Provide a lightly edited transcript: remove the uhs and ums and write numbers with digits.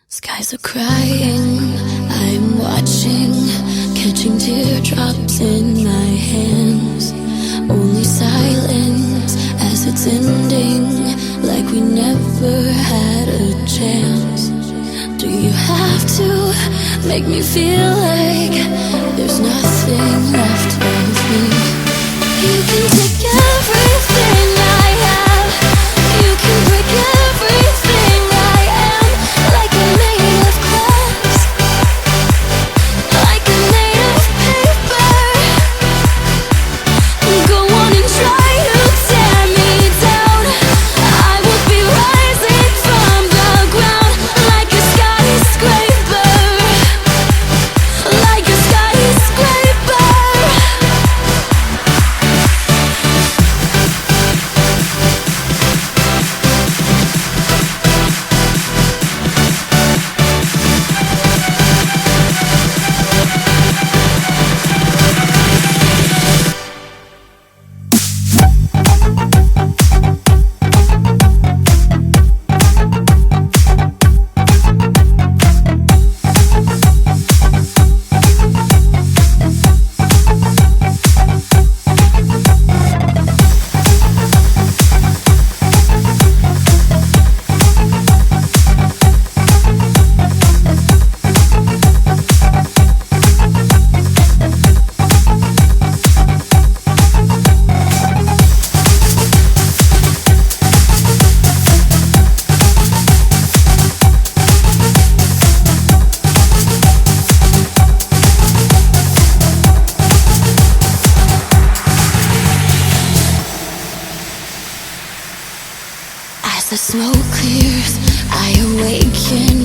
Skies are crying, I'm watching, catching teardrops in my hands. Only silence as it's ending, like we never had a chance. Do you have to make me feel like there's nothing left of me? You can take everything I have, you can break everything I am, like I'm made of glass, like I'm made of paper. Go on and try to tear me down, I will be rising from the ground, like a skyscraper, like a skyscraper. As the smoke clears, I awaken.